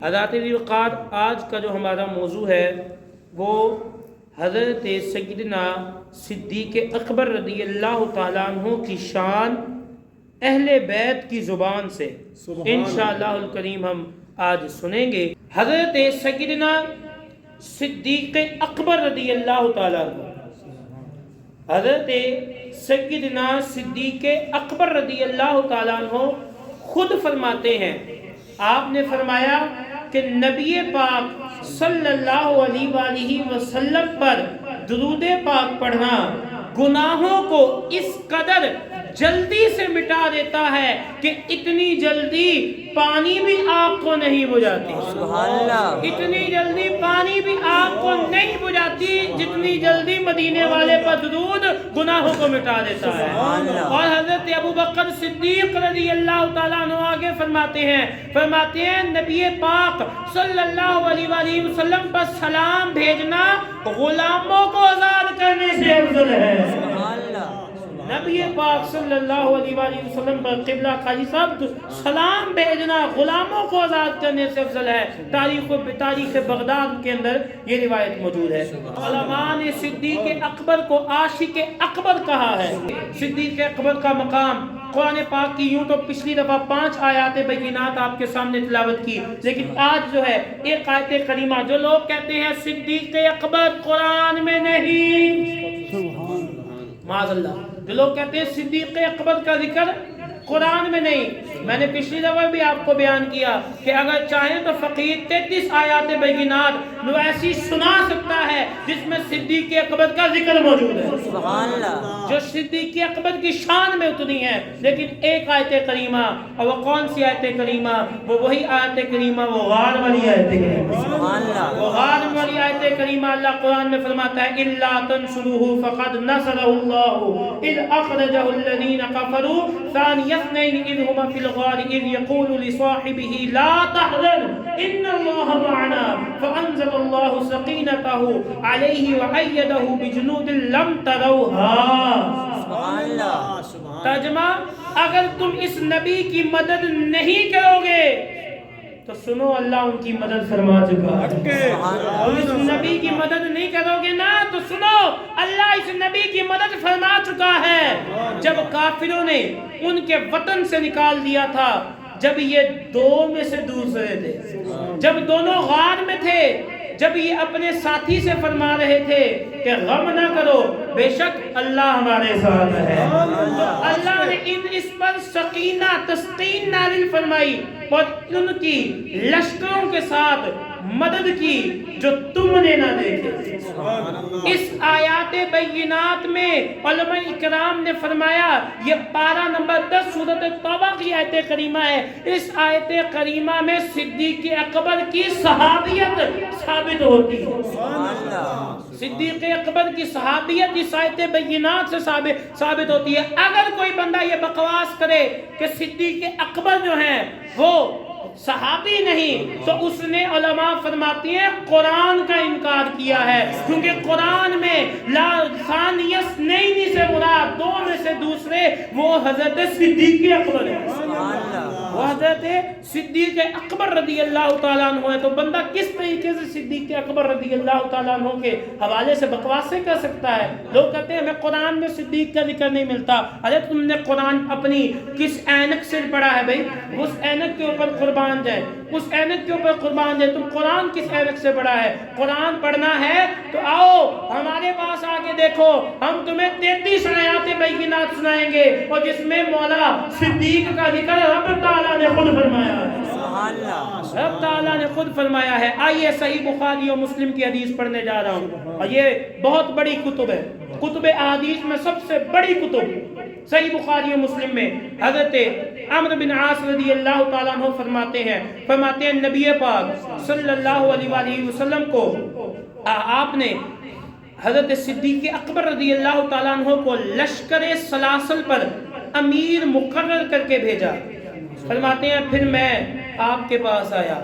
حضرات وقار آج کا جو ہمارا موضوع ہے وہ حضرت سیدنا صدیق اکبر رضی اللہ تعالیٰ عنہ کی شان اہل بیت کی زبان سے انشاءاللہ الکریم ہم آج سنیں گے۔ حضرت سیدنا صدیق اکبر رضی اللہ تعالیٰ عنہ، حضرت سیدنا صدیق اکبر رضی اللہ تعالیٰ عنہ خود فرماتے ہیں، آپ نے فرمایا کہ نبی پاک صلی اللہ علیہ وآلہ وسلم پر درود پاک پڑھنا گناہوں کو اس قدر جلدی سے مٹا دیتا ہے کہ اتنی جلدی پانی بھی آگ کو نہیں بجھاتی۔ سبحان اللہ۔ اتنی جلدی پانی بھی آگ کو نہیں بجھاتی جتنی جلدی مدینے والے پر درود گناہوں کو مٹا دیتا ہے۔ اور حضرت ابو بکر صدیق رضی اللہ تعالیٰ عنہ آگے فرماتے ہیں نبی پاک صلی اللہ علیہ وآلہ وسلم پر سلام بھیجنا غلاموں کو آزاد کرنے سے افضل ہے۔ نبی پاک صلی اللہ علیہ وآلہ وسلم پر قبلہ قاضی صاحب سلام بھیجنا غلاموں کو آزاد کرنے سے افضل ہے۔ تاریخ بغداد کے اندر یہ روایت موجود ہے۔ علماء نے صدیق اکبر کو عاشق اکبر کہا ہے۔ صدیق اکبر کا مقام قرآن پاک کی یوں تو پچھلی دفعہ 5 آیات بینات آپ کے سامنے تلاوت کی، لیکن آج جو ہے ایک آیت کریمہ، جو لوگ کہتے ہیں صدیق اکبر قرآن میں نہیں، معاذ اللہ، جو لوگ کہتے ہیں صدیق اکبر کا ذکر قرآن میں نہیں، میں نے پچھلی دفعہ بھی آپ کو بیان کیا کہ اگر چاہیں تو فقیر 33 آیات بینات وہ ایسی سنا سکتا ہے جس میں صدیق اکبر کا ذکر موجود ہے، سبحان اللہ، جو صدیق اکبر کی شان میں اتنی ہے۔ لیکن ایک آیت کریمہ، اور وہ کون سی آیت کریمہ؟ وہ وہی آیت کریمہ، وہ غار والی آیت کریمہ، سبحان اللہ، وہ غار والی آیت کریمہ اللہ قرآن میں فرماتا ہے اِلَّا تَنْصُرُوهُ فَقَدْ نَصَرَهُ اللَّهُ إِذْ أَخْرَجَهُ الَّذِينَ كَفَرُوا ثَانِيَ اثْنَيْنِ إِذْ هُمَا فِي الْغَارِ إِذْ يَقُولُ لِصَاحِبِهِ لَا تَحْزَنْ إِنَّ اللَّهَ مَعَنَا فَأَنزَلَ اللَّهُ سَكِينَتَهُ عَلَيْهِ وَأَيَّدَهُ بِجُنُودٍ لَمْ تَرَوْهَا۔ سبحان اللہ۔ ترجمہ، اگر تم اس نبی کی مدد نہیں کرو گے تو سنو اللہ ان کی مدد فرما چکا ہے۔ اور اس نبی کی مدد نہیں کرو گے نا تو سنو اللہ اس نبی کی مدد فرما چکا ہے۔ جب کافروں نے ان کے وطن سے نکال دیا تھا، جب یہ دو میں سے دوسرے تھے، جب دونوں غار میں تھے، جب یہ اپنے ساتھی سے فرما رہے تھے کہ غم نہ کرو، بے شک اللہ ہمارے ساتھ ہے، تو اللہ نے اس پر سکینہ تسکین نازل فرمائی اور ان کی لشکروں کے ساتھ مدد کی جو تم نے نہ دیکھے۔ اس آیات بینات میں علماء اکرام نے فرمایا، یہ پارہ نمبر 10 سورۃ توبہ کی آیت کریمہ ہے، اس آیت کریمہ میں صدیق اکبر کی صحابیت ثابت ہوتی ہے۔ صدیق اکبر کی صحابیت اس آیت بینات سے ثابت ہوتی ہے۔ اگر کوئی بندہ یہ بکواس کرے کہ صدیق اکبر جو ہیں وہ صحابی نہیں، تو اس نے علماء فرماتی ہیں قرآن کا انکار کیا ہے، کیونکہ قرآن میں لا ثانی اثنین سے مراد دو میں سے دوسرے وہ حضرت صدیق اکبر ہے، وہ حضرت صدیق اکبر رضی اللہ تعالیٰ عنہ ہے۔ تو بندہ کس طریقے سے صدیق اکبر رضی اللہ تعالیٰ عنہ کے حوالے سے بکواسیں کر سکتا ہے؟ لوگ کہتے ہیں ہمیں قرآن میں صدیق کا ذکر نہیں ملتا۔ ارے تم نے قرآن اپنی کس اینک سے پڑھا ہے بھائی؟ اس اینک کے اوپر قربان جائے، اس اینک کے اوپر قربان جائے، تم قرآن کس اینک سے پڑھا ہے؟ قرآن پڑھنا ہے تو آؤ ہمارے پاس آ کے دیکھو، ہم تمہیں 33 آیات بینات سنائیں گے، اور جس میں مولا صدیق کا ذکر رب تعالیٰ نے خود فرمایا ہے، رب تعالیٰ نے خود فرمایا ہے۔ آئیے صحیح بخاری اور مسلم کی حدیث پڑھنے جا رہا ہوں، اور یہ بہت بڑی کتب ہے، کتب احادیث میں سب سے بڑی کتب صحیح بخاری و مسلم میں۔ حضرت عمرو بن عاص رضی اللہ تعالیٰ عنہ فرماتے ہیں نبی پاک صلی اللہ علیہ وآلہ وسلم کو آپ نے حضرت صدیق اکبر رضی اللہ تعالیٰ عنہ کو لشکر سلاسل پر امیر مقرر کر کے بھیجا۔ فرماتے ہیں پھر میں آپ کے پاس آیا،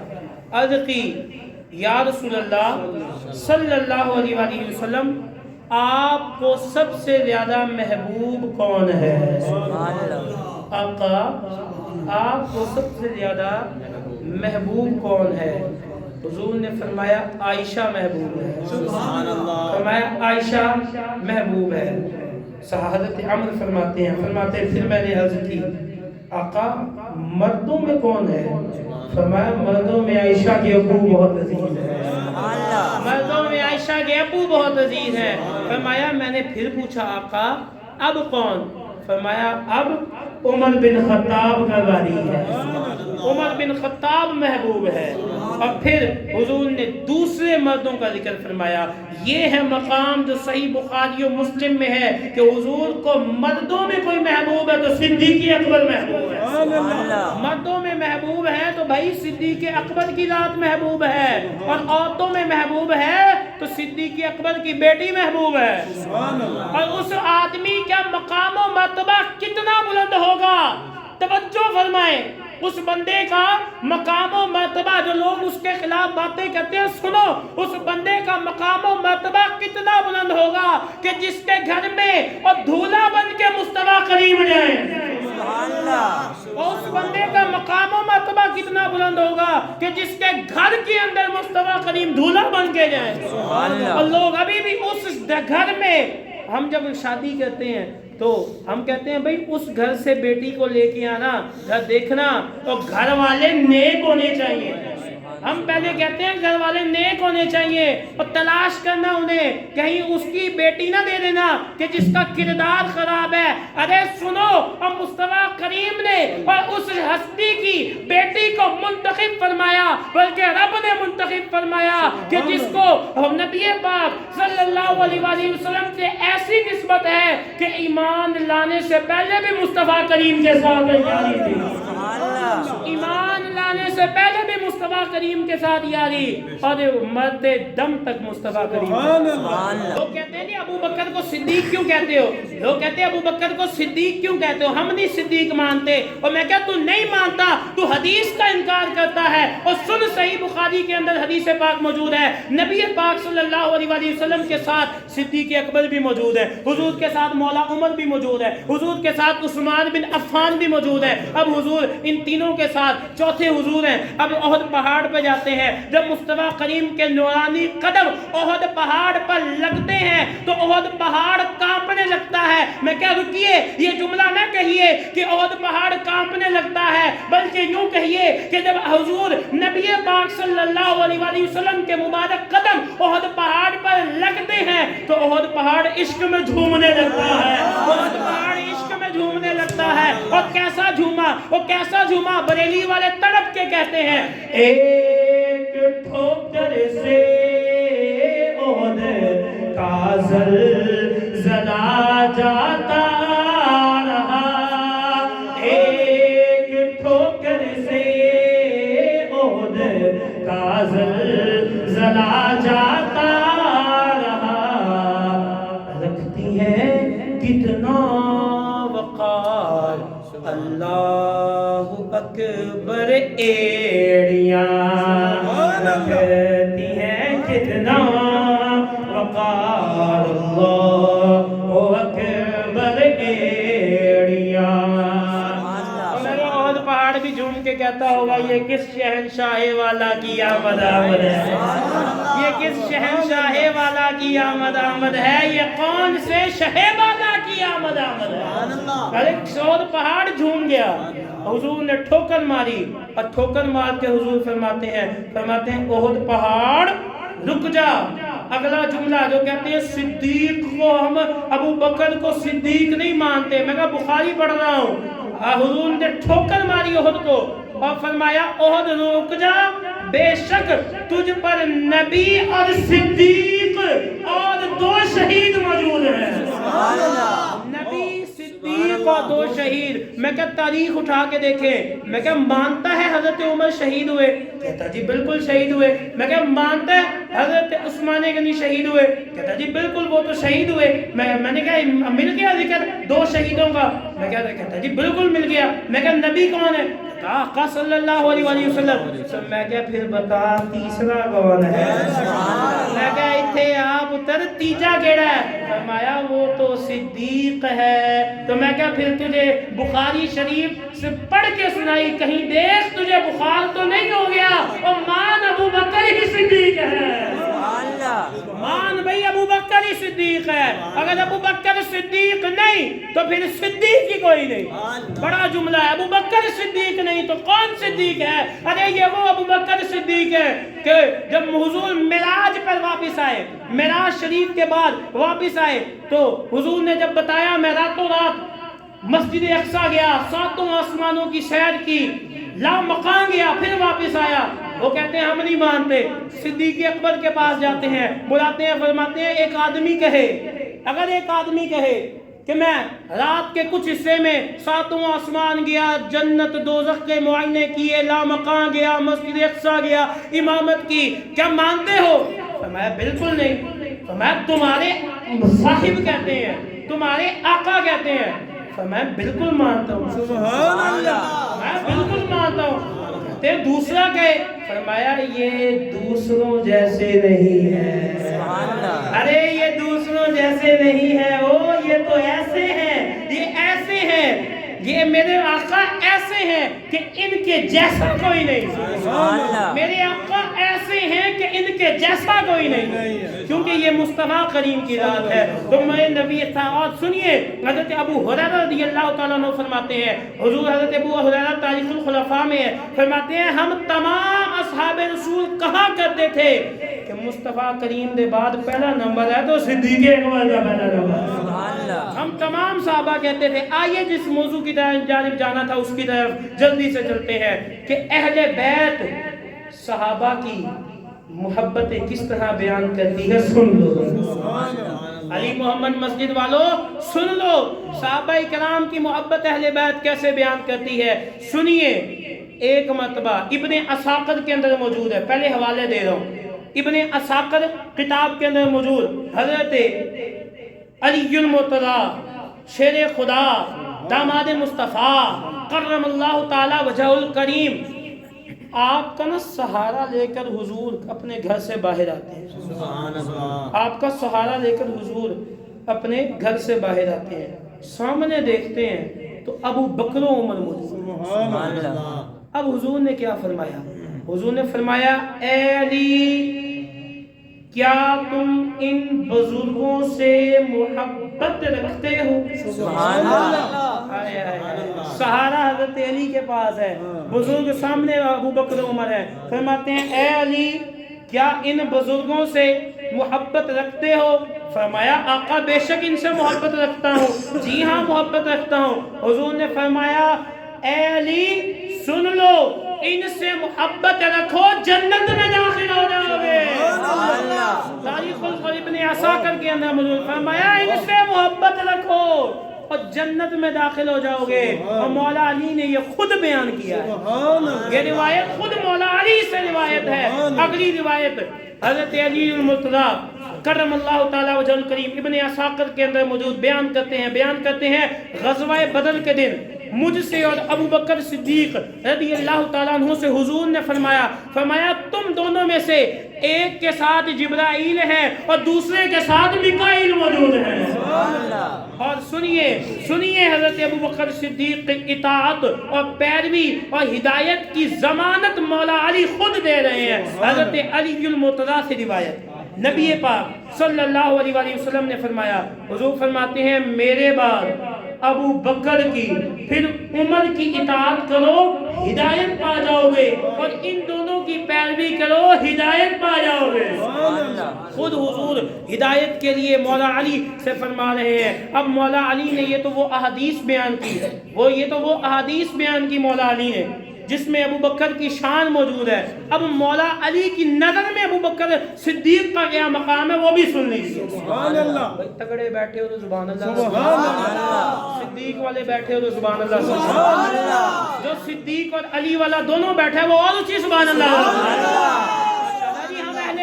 عرض کی یا رسول اللہ صلی اللہ علیہ وآلہ وسلم، آپ کو سب سے زیادہ محبوب کون ہے؟ آقا، آپ کو سب سے زیادہ محبوب کون ہے؟ حضور نے فرمایا عائشہ محبوب ہے۔ سبحان اللہ۔ فرمایا عائشہ محبوب ہے۔ حضرت عمر فرماتے ہیں پھر میں نے عرض کی آقا مردوں میں کون ہے؟ فرمایا مردوں میں عائشہ کے ابو بہت عزیز ہے۔ مردوں میں عائشہ کے ابو بہت عزیز ہیں۔ فرمایا میں نے پھر پوچھا آقا اب کون؟ فرمایا اب عمر بن خطاب کا باری ہے۔ عمر بن خطاب محبوب ہے۔ اور پھر حضور نے دوسرے مردوں کا ذکر فرمایا۔ یہ ہے مقام جو صحیح بخاری و مسلم میں ہے کہ حضور کو مردوں میں کوئی محبوب ہے تو صدیق اکبر محبوب ہے۔ مردوں میں محبوب ہے تو بھائی صدیق اکبر کی ذات محبوب ہے، اور عورتوں میں محبوب ہے تو صدیق اکبر کی بیٹی محبوب ہے۔ اور اس آدمی کا مقام و مرتبہ کتنا بلند ہوگا، توجہ فرمائیں۔ اس بندے کا مقام و مرتبہ، جو لوگ اس کے خلاف باتیں کرتے ہیں سنو، اس بندے کا مقام و مرتبہ کتنا بلند ہوگا کہ جس کے گھر میں اور دھولا بن کے مصطفیٰ کریم جائیں۔ اور اس بندے کا مقام و مرتبہ کتنا بلند ہوگا کہ جس کے گھر کے اندر مصطفیٰ کریم دھولا بن کے جائیں۔ اور لوگ ابھی بھی اس گھر میں، ہم جب شادی کرتے ہیں تو ہم کہتے ہیں بھئی اس گھر سے بیٹی کو لے کے آنا، گھر دیکھنا تو گھر والے نیک ہونے چاہیے۔ ہم پہلے کہتے ہیں گھر والے نیک ہونے چاہیے، اور تلاش کرنا انہیں، کہیں اس کی بیٹی نہ دے دینا کہ جس کا کردار خراب ہے۔ ارے سنو، اور مصطفیٰ کریم نے اور اس ہستی کی بیٹی کو منتخب فرمایا، بلکہ رب نے منتخب فرمایا کہ جس کو نبی پاک صلی اللہ علیہ وآلہ وسلم سے ایسی نسبت ہے کہ ایمان لانے سے پہلے بھی مصطفیٰ کریم کے ساتھ یاری تھی۔ ایمان لانے سے پہلے بھی مصطفیٰ کریم کے ساتھ یاری، اور مرتے دم تک مصطفیٰ کریم۔ لوگ کہتے ہیں نہیں ابو بکر کو صدیق کیوں کہتے ہو؟ لوگ کہتے ہیں ابو بکر کو صدیق کیوں کہتے ہو؟ ہم نہیں صدیق مانتے۔ اور میں کہتا تو نہیں مانتا، تو حدیث کا انکار کرتا ہے۔ اور سن، صحیح بخاری کے اندر حدیث پاک موجود ہے، نبی پاک صلی اللہ علیہ وآلہ وسلم کے ساتھ صدیق اکبر بھی موجود ہے، حضور کے ساتھ مولا عمر بھی موجود ہے، حضور کے ساتھ عثمان بن عفان بھی موجود ہے۔ اب حضور ان تینوں کے ساتھ چوتھے حضور ہیں۔ اب احد پہاڑ پہ جاتے ہیں، جب مصطفیٰ کریم کے نورانی قدم احد پہاڑ پر لگتے ہیں تو احد پہاڑ کانپنے لگتا ہے۔ میں کہہ رکیے، یہ جملہ نہ کہیے کہ احد پہاڑ کانپنے لگتا ہے، بلکہ یوں کہیے کہ جب حضور نبی پاک صلی اللہ علیہ وآلہ وسلم کے مبارک قدم احد پہاڑ پر لگتے ہیں تو احد پہاڑ عشق میں جھومنے لگتا ہے۔ احد پہاڑ عشق میں جھومنے لگتا ہے۔ اور کیسا جھوما، وہ کیسا جھوما، بریلی والے تڑپ کے کہتے ہیں، ایک ٹھوکر سے احد کا زلزلہ جاتا رہا، ایک ٹھوکر سے احد کا زلزلہ جاتا رہا، رکھتی ہے کتنا وقار اللہ اکبر ایڑیاں، رکھتی ہیں کتنا وقار اللہ اکبر ایڑیاں۔ میرے احد پہاڑ بھی جھوم کے کہتا ہوگا یہ کس شہنشاہ والا کی آمد آمد ہے، یہ کس شہنشاہ والا کی آمد آمد ہے، یہ کون سے شہ والا کی آمد آمد ہے۔ احد پہاڑ جھوم گیا، حضور نے ٹھوکر ماری، اور ٹھوکر مار کے حضور فرماتے ہیں احد پہاڑ رک جا۔ اگلا جملہ جو کہتے ہیں صدیق کو، ہم ابو بکر کو صدیق نہیں مانتے، میں کہا بخاری پڑھ رہا ہوں، حضور نے ٹھوکر ماری احد کو اور فرمایا احد رک جا، بے شک تجھ پر نبی اور صدیق اور دو شہید موجود ہیں۔ نبی، صدیق اور دو شہید۔ میں کہا تاریخ اٹھا کے دیکھیں، میں کہا مانتا ہے حضرت عمر شہید ہوئے؟ کہتا جی بالکل شہید ہوئے۔ میں کہا مانتا ہے حضرت عثمان غنی شہید ہوئے؟ کہتا جی بالکل وہ تو شہید ہوئے۔ میں نے کہا مل گیا ذکر دو شہیدوں کا؟ میں کہتا جی بالکل مل گیا۔ میں کہا نبی کون ہے؟ آقا صلی اللہ علیہ وآلہ وسلم۔ میں کہا پھر بتا تیسرا کون ہے؟ میں کہا اتھے آپ اتر تیجا کیڑا ہے؟ فرمایا وہ تو صدیق ہے۔ تو میں کہا پھر تجھے بخاری شریف سے پڑھ کے سنائی، کہیں دیکھ تجھے بخار تو نہیں ہو گیا، اور مان ابو بکر ہی صدیق ہے، مان بھئی ابو بکر ہی صدیق ہے۔ اگر ابو بکر صدیق نہیں تو پھر صدیق ہی کوئی نہیں۔ بڑا جملہ ہے، ابو بکر صدیق نہیں تو کون صدیق ہے؟ ارے یہ وہ ابو بکر صدیق ہے کہ جب حضور معراج پر واپس آئے، معراج شریف کے بعد واپس آئے تو حضور نے جب بتایا میں راتوں رات مسجد اقصی گیا، ساتوں آسمانوں کی سیر کی، لامقام گیا، پھر واپس آیا۔ وہ کہتے ہیں ہم نہیں مانتے، صدیق اکبر کے پاس جاتے ہیں، بلاتے ہیں، فرماتے ہیں ایک آدمی کہے، اگر ایک آدمی کہے کہ میں رات کے کچھ حصے میں ساتوں آسمان گیا، جنت دوزخ کے معائنے کیے، لامقام گیا، مسجد اقصی گیا، امامت کی، کیا مانتے ہو؟ فرمایا بالکل نہیں۔ فرمایا تمہارے صاحب کہتے ہیں، تمہارے آقا کہتے ہیں۔ فرمایا بالکل مانتا ہوں، سبحان اللہ، میں بالکل مانتا ہوں۔ تے دوسرا کہے، فرمایا یہ دوسروں جیسے نہیں ہے، ارے یہ دوسروں جیسے نہیں ہے، او یہ تو ایسے ہیں، یہ ایسے ہیں، یہ میرے آقا ایسے ہیں کہ ان کے جیسا کوئی نہیں، میرے آقا ایسے ہیں کہ ان کے جیسا کوئی نہیں، کیونکہ یہ مصطفیٰ کریم کی ذات ہے۔ تو میں نبی اطاعت سنیے، حضرت ابو ہریرہ رضی اللہ تعالیٰ عنہ فرماتے ہیں، حضور حضرت ابو ہریرہ تاریخ الخلفاء میں ہے، فرماتے ہیں ہم تمام اصحاب رسول کہا کرتے تھے کہ مصطفیٰ کریم دے بعد پہلا نمبر ہے تو صدیق اکبر کا پہلا نمبر۔ ہم تمام صحابہ کہتے تھے۔ آئیے جس موضوع کی جانب جانا تھا اس کی طرف جلدی سے چلتے ہیں کہ اہل بیت صحابہ کی محبتیں کس طرح بیان کرتی ہے، سن لو علی محمد مسجد والو، سن لو صحابہ کرام کی محبت اہل بیت کیسے بیان کرتی ہے، سنیے۔ ایک مرتبہ ابن اساکر کے اندر موجود ہے، پہلے حوالے دے رہا ہوں، ابن اساکر کتاب کے اندر موجود، حضرت علی المرتضیٰ شیر خدا داماد مصطفیٰ کرم اللہ تعالی وجہ الکریم، آپ کا نا سہارا لے کر حضور اپنے گھر سے باہر آتے ہیں، آپ کا سہارا لے کر حضور اپنے گھر سے باہر آتے ہیں، سامنے دیکھتے ہیں تو ابو بکر و عمر موجود۔ اب حضور نے کیا فرمایا؟ حضور نے فرمایا اے علی کیا تم ان بزرگوں سے محبت رکھتے ہو؟ سبحان اللہ، سہارا حضرت علی کے پاس ہے، بزرگ سامنے ابو بکر عمر ہے، فرماتے ہیں اے علی کیا ان بزرگوں سے محبت رکھتے ہو؟ فرمایا آقا بے شک ان سے محبت رکھتا ہوں، جی ہاں محبت رکھتا ہوں۔ حضور نے فرمایا اے علی سن لو، ان سے محبت رکھو جنت میں داخل ہو جاؤ گے۔ تاریخ ابن عساکر کے اندر موجود، فرمایا ان سے محبت رکھو اور جنت میں داخل ہو جاؤ گے۔ اور مولا علی نے یہ خود بیان کیا ہے، یہ روایت خود مولا علی سے روایت ہے۔ اگلی روایت حضرت علی المرتضیٰ کرم اللہ تعالی وجہ الکریم ابن عساکر کے اندر موجود بیان کرتے ہیں غزوہ بدر کے دن مجھ سے اور ابو بکر صدیق رضی اللہ تعالیٰ عنہ سے حضور نے فرمایا تم دونوں میں سے ایک کے ساتھ جبرائیل ہے اور دوسرے کے ساتھ میکائیل موجود ہے۔ اور سنیے حضرت ابو بکر صدیق کی اطاعت اور پیروی اور ہدایت کی ضمانت مولا علی خود دے رہے ہیں۔ حضرت علی المرتضیٰ سے روایت، نبی پاک صلی اللہ علیہ وآلہ وسلم نے فرمایا، حضور فرماتے ہیں میرے بعد ابو بکر کی پھر عمر کی اطاعت کرو ہدایت پا جاؤ گے، اور ان دونوں کی پیروی کرو ہدایت پا جاؤ گے۔ خود حضور ہدایت کے لیے مولا علی سے فرما رہے ہیں۔ اب مولا علی نے یہ تو وہ احادیث بیان کی، وہ احادیث بیان کی مولا علی نے جس میں ابو بکر کی شان موجود ہے۔ اب مولا علی کی نظر میں ابو بکر صدیق کا کیا مقام ہے وہ بھی سن لیجیے۔ سبحان اللہ، تگڑے بیٹھے ہو تو سبحان اللہ، سبحان اللہ، صدیق والے بیٹھے ہو تو سبحان اللہ، سبحان اللہ، جو صدیق اور علی والا دونوں بیٹھے وہ اور اچھی سبحان اللہ۔ ہم اہل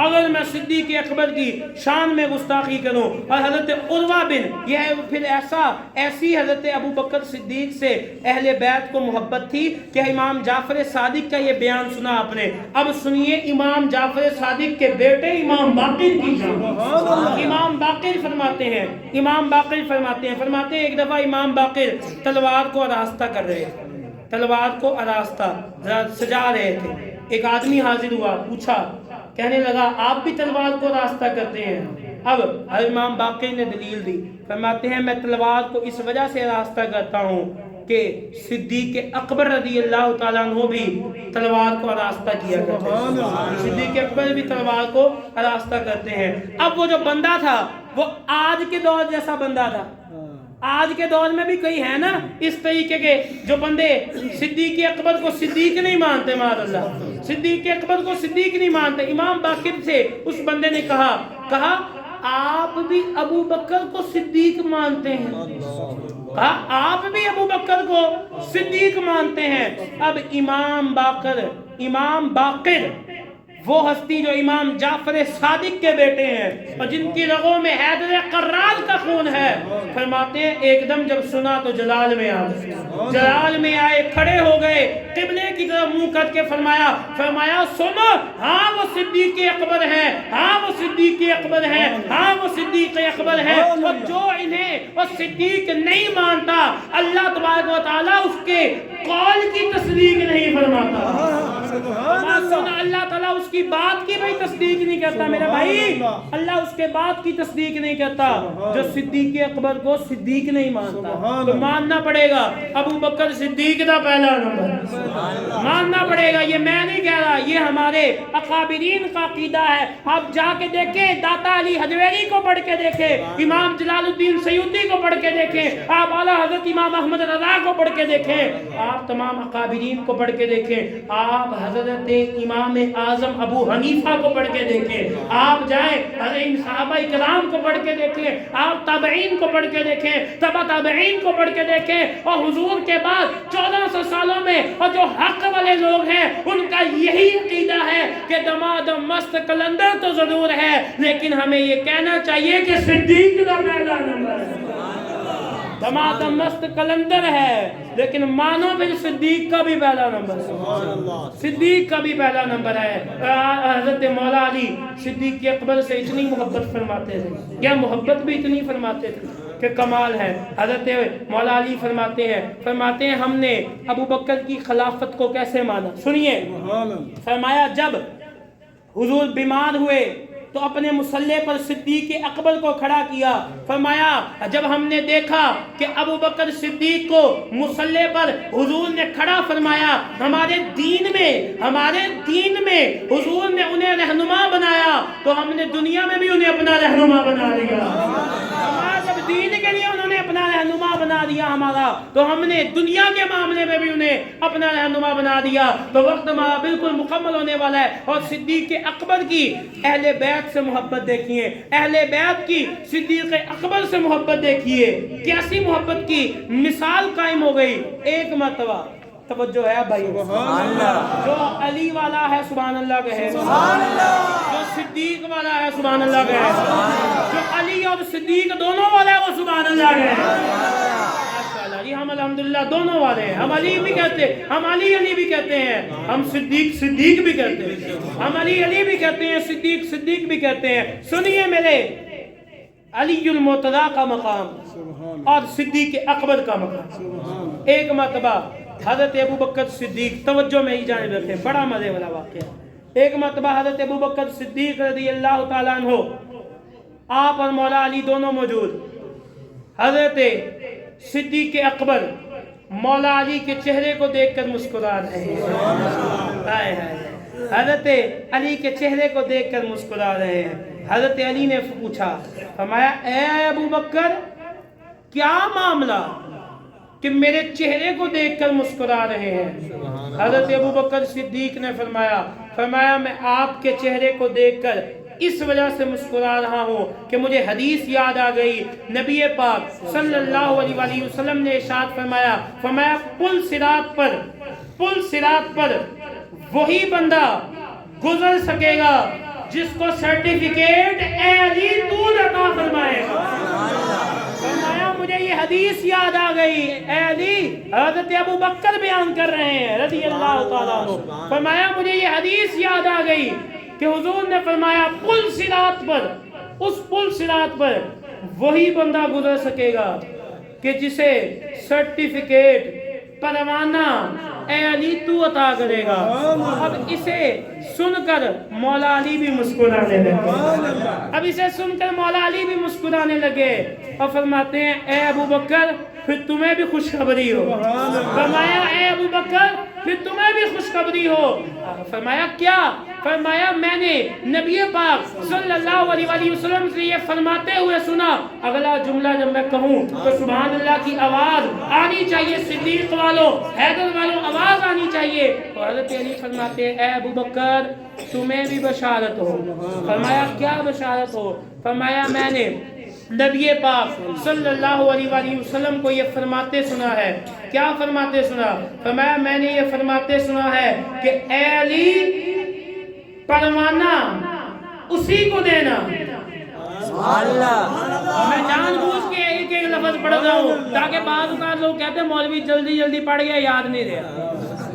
اگر میں صدیق اکبر کی شان میں گستاخی کروں. اور حضرت عروہ بن یہ پھر ایسی حضرت ابو بکر صدیق سے اہل بیت کو محبت تھی کہ امام جعفر صادق کا یہ بیان سنا آپ نے. اب سنیے امام جعفر صادق کے بیٹے امام باقر کی شان. امام باقر فرماتے ہیں ایک دفعہ امام باقر تلوار کو آراستہ کر رہے تھے, تلوار کو آراستہ سجا رہے تھے. ایک آدمی حاضر ہوا, پوچھا, کہنے لگا آپ بھی تلوار کو راستہ کرتے ہیں؟ اب امام باقر نے دلیل دی. فرماتے ہیں میں تلوار کو اس وجہ سے راستہ کرتا ہوں کہ صدیق اکبر رضی اللہ تعالیٰ عنہ بھی تلوار کو راستہ کیا کرتے ہیں. صدیق اکبر بھی تلوار کو راستہ کرتے ہیں. اب وہ جو بندہ تھا وہ آج کے دور جیسا بندہ تھا. آج کے دور میں بھی کئی ہیں نا اس طریقے کے جو بندے صدیق اکبر کو صدیق نہیں مانتے. معاذ اللہ, صدیق اکبر کو صدیق نہیں مانتے. امام باقر سے اس بندے نے کہا آپ بھی ابو بکر کو صدیق مانتے ہیں؟ کہا آپ بھی ابو بکر کو صدیق مانتے ہیں. اب امام باقر وہ ہستی جو امام جعفر صادق کے بیٹے ہیں اور جن کی رگوں میں حیدر قرار کا خون ہے, فرماتے ہیں ایک دم جب سنا تو جلال میں آئے, کھڑے ہو گئے, قبلے کی طرف منہ کر کے فرمایا سنو, ہاں وہ صدیق اکبر ہیں, ہاں وہ صدیق اکبر ہیں, ہاں وہ صدیق اکبر ہیں. اور جو انہیں وہ صدیق نہیں مانتا اللہ تبارک و تعالیٰ اس کے قول کی تصدیق نہیں فرماتا. اللہ تعالیٰ اس کی بات کی بھائی تصدیق نہیں کرتا میرے بھائی, اللہ اس کے بات کی تصدیق نہیں کرتا. جو صدیق اکبر کو صدیق نہیں مانتا تو ماننا پڑے گا ابو بکر صدیق کا پہلا نمبر ماننا پڑے گا. یہ میں نہیں کہہ رہا, یہ ہمارے اکابرین کا عقیدہ ہے. آپ جا کے دیکھیں, داتا علی حجویری کو پڑھ کے دیکھیں, امام جلال الدین سیوطی کو پڑھ کے دیکھیں, آپ اعلیٰ حضرت امام احمد رضا کو پڑھ کے دیکھیں, آپ تمام اکابرین کو پڑھ کے دیکھیں, آپ حضرت امام اعظم ابو حنیفہ کو پڑھ کے دیکھیں, آپ جائیں حضرت صحابہ کرام کو پڑھ کے دیکھیں, آپ تابعین کو پڑھ کے دیکھیں, تبع تابعین کو پڑھ کے دیکھیں. اور حضور کے بعد 1400 سالوں میں اور جو حق والے لوگ ہیں ان کا یہی عقیدہ ہے کہ دمادم مست قلندر تو ضرور ہے, لیکن ہمیں یہ کہنا چاہیے کہ صدیق کا پہلا نمبر ہے. دمادم مست قلندر ہے لیکن مانو پھر صدیق کا بھی پہلا نمبر ہے. صدیق کا بھی پہلا نمبر ہے. حضرت مولا علی صدیق اکبر سے اتنی محبت فرماتے تھے, یا محبت بھی اتنی فرماتے تھے کہ کمال ہے. حضرت مولا علی فرماتے ہیں ہم نے ابو بکر کی خلافت کو کیسے مانا. سنیے, فرمایا جب حضور بیمار ہوئے تو اپنے مصلی پر صدیق اکبر کو کھڑا کیا. فرمایا جب ہم نے دیکھا کہ ابو بکر صدیق کو مصلی پر حضور نے کھڑا فرمایا, ہمارے دین میں حضور نے انہیں رہنما بنایا تو ہم نے دنیا میں بھی انہیں اپنا رہنما بنا لیا. جب دین کے لیے انہوں نے اپنا رہنما بنا دیا ہمارا, تو ہم نے دنیا کے معاملے میں بھی انہیں اپنا رہنما بنا دیا. تو وقت ہمارا بالکل مکمل ہونے والا ہے. اور صدیق اکبر کی اہل بیت سے محبت دیکھیے, اہل بیت کی صدیق اکبر سے محبت دیکھیے, کیسی محبت کی مثال قائم ہو گئی. ایک مرتبہ توجہ ہے بھائی, جو علی والا ہے سبحان اللہ کہے, جو صدیق والا ہے سبحان اللہ کہے, جو علی اور صدیق دونوں والا ہے وہ سبحان اللہ کہے. جی ہم الحمدللہ دونوں والے ہیں, ہم علی بھی کہتے ہیں, ہم علی بھی کہتے ہیں, ہم صدیق بھی کہتے ہیں, ہم علی بھی کہتے ہیں, صدیق بھی کہتے ہیں. سنیے میرے علی المرتضیٰ کا مقام اور صدیق اکبر کا مقام. ایک مرتبہ حضرت ابو بکر صدیق, توجہ میں ہی جانب رکھیں, بڑا مزے والا واقعہ. ایک مرتبہ حضرت ابو بکر صدیق رضی اللہ تعالیٰ عنہ, آپ اور مولا علی دونوں موجود. حضرت صدیق اکبر مولا علی کے چہرے کو دیکھ کر مسکرا رہے ہیں. حضرت علی کے چہرے کو دیکھ کر مسکرا رہے ہیں. حضرت علی نے پوچھا, فرمایا اے ابو بکر کیا معاملہ کہ میرے چہرے کو دیکھ کر مسکرا رہے ہیں. حضرت ابو بکر صدیق نے فرمایا میں آپ کے چہرے کو دیکھ کر اس وجہ سے مسکرا رہا ہوں کہ مجھے حدیث یاد آ گئی. نبی پاک صلی اللہ علیہ وآلہ وسلم نے ارشاد فرمایا پل صراط پر وہی بندہ گزر سکے گا جس کو سرٹیفکیٹ اے علی تو عطا فرمائے گا۔ فرمایا مجھے یہ حدیث یاد آ گئی، اے علی، حضرت ابو بکر بیان کر رہے ہیں رضی اللہ تعالیٰ عنہ، فرمایا مجھے یہ حدیث یاد آ گئی کہ حضور نے فرمایا پل صراط پر، اس پل صراط پر وہی بندہ گزر سکے گا کہ جسے سرٹیفکیٹ پروانہ اے علی تو عطا کرے گا۔ اب اسے سن کر مولا علی بھی مسکرانے لگے، اور فرماتے ہیں اے ابو بکر پھر تمہیں بھی خوشخبری ہو۔ فرمایا اے ابو بکر پھر تمہیں بھی خوشخبری ہو۔ فرمایا کیا؟ فرمایا میں نے نبی پاک صلی اللہ علیہ وسلم سے یہ فرماتے ہوئے سنا، اگلا جملہ جب میں کہوں تو سبحان اللہ کی آواز آنی چاہیے، صدیق والوں، حیدر والوں آواز آنی چاہیے۔ تو حضرت علی فرماتے ہیں اے ابو بکر تمہیں بھی بشارت ہو۔ فرمایا کیا بشارت ہو؟ فرمایا میں نے نبی پاک صلی اللہ علیہ وسلم کو یہ فرماتے سنا ہے۔ کیا فرماتے سنا؟ فرمایا میں نے یہ فرماتے سنا ہے کہ اے علی پروانہ اسی کو دینا۔ میں جان بوجھ کے ایک ایک لفظ پڑھ رہا ہوں تاکہ بعض اوقات لوگ کہتے ہیں مولوی جلدی جلدی پڑھ گیا یاد نہیں رہا۔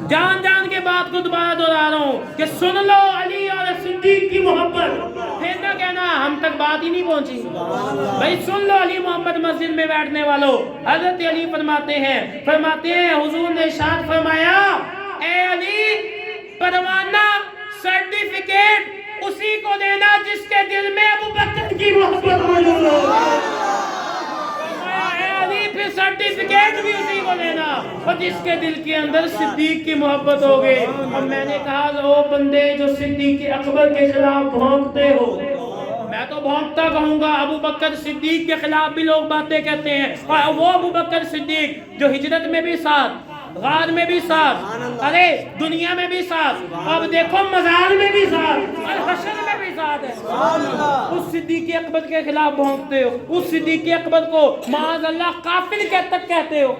جان کے بات کو دوبارہ دہرا رہا ہوں کہ سن لو علی اور صدیق کی محبت، پھر نہ کہنا ہم تک بات ہی نہیں پہنچی۔ بھائی سن لو علی محمد مسجد میں بیٹھنے والوں، حضرت علی فرماتے ہیں حضور نے ارشاد فرمایا اے علی پروانہ سرٹیفکیٹ اسی کو دینا جس کے دل میں ابو بکر کی محبت موجود ہو۔ پھر سرٹیفکیٹ بھی اسی کو دینا اور جس کے دل کے اندر صدیق کی محبت ہوگی۔ اور میں نے کہا وہ بندے جو صدیق اکبر کے خلاف بھونکتے ہو، میں تو بھونکتا کہوں گا، ابو بکر صدیق کے خلاف بھی لوگ باتیں کہتے ہیں، اور وہ ابو بکر صدیق جو ہجرت میں بھی ساتھ، غار میں بھی ساتھ، ارے دنیا میں بھی ساتھ، اب دیکھو مزار میں بھی ساتھ، اور حشر میں بھی ساتھ ہے۔ اس صدیق اکبر کے خلاف بھونکتے ہو، اس صدیق اکبر کو معاذ اللہ کافر تک کہتے ہو۔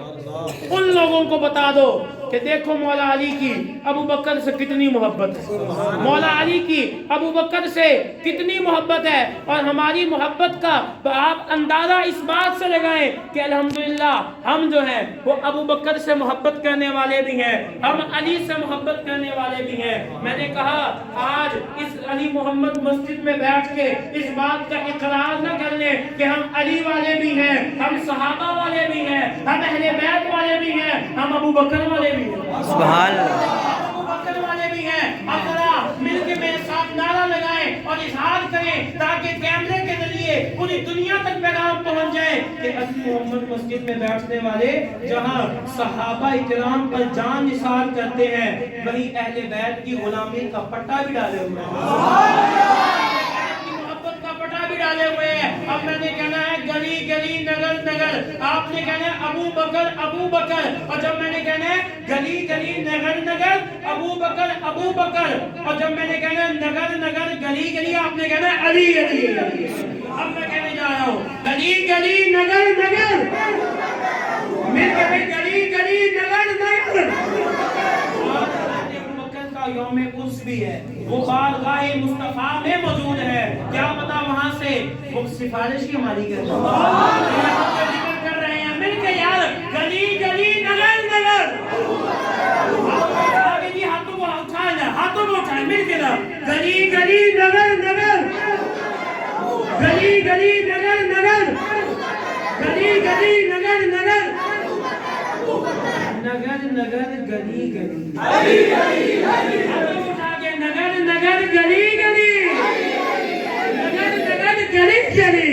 ان لوگوں کو بتا دو کہ دیکھو مولا علی کی ابو بکر سے کتنی محبت ہے، مولا علی کی ابو بکر سے کتنی محبت ہے، اور ہماری محبت کا آپ اندازہ اس بات سے لگائیں کہ الحمدللہ ہم جو ہیں وہ ابو بکر سے محبت کرنے والے بھی ہیں، ہم علی سے محبت کرنے والے بھی ہیں۔ میں نے کہا آج اس علی محمد مسجد میں بیٹھ کے اس بات کا اقرار نہ کر لیں کہ ہم علی والے بھی ہیں، ہم صحابہ والے بھی ہیں، ہم اہل بیت والے بھی ہیں، ہم ابو بکر والے بھی ہیں، سبحان اللہ، ابو بکر والے بھی ہیں۔ اب ذرا مل کے میرے ساتھ نعرہ لگائیں اور اظہار کریں تاکہ کیمرے کے ذریعے پوری دنیا تک پیغام پہنچ جائے کہ علی محمد مسجد میں بیٹھنے والے جہاں صحابہ کرام پر جان نثار کرتے ہیں، وہی اہل بیت کی غلامی کا پٹا بھی ڈالے ہوئے ہیں، محبت کا پٹا بھی ڈالے ہوئے ہیں۔ اب میں نے کہنا ہے گلی گلی نگر نگر، آپ نے کہنا ہے ابو بکر ابو بکر، اور جب میں نے کہنا ہے گلی گلی نگر نگر ابو بکر ابو بکر، اور جب میں نے کہنا ہے نگر نگر گلی گلی، آپ نے کہنا ہے علی علی علی۔ اب میں کہنے جا رہا ہوں گلی گلی نگر نگر، میں کہتے گلی گلی نگر نگر۔ یوم قدس بھی ہے، وہ بارگاہ مصطفیٰ میں موجود ہے، کیا پتا وہاں سے وہ سفارش ہی ہماری کر رہے ہیں، مل کے یار گلی گلی نگر نگر، ہاتھوں کو اٹھائیں، ہاتھوں کو اٹھائیں مل کے نا، گلی گلی نگر نگر، گلی گلی نگر نگر، گلی گلی نگر نگر، نگر نگر گلی گلی، نگر نگر گلی گلی، نگر نگر گلی گلی۔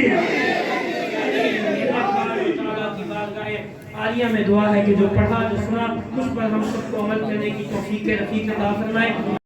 عالیہ میں دعا ہے کہ جو پڑھا جو سنا اس پر ہم سب کو عمل کرنے کی توفیق رفیق عطا فرمائے۔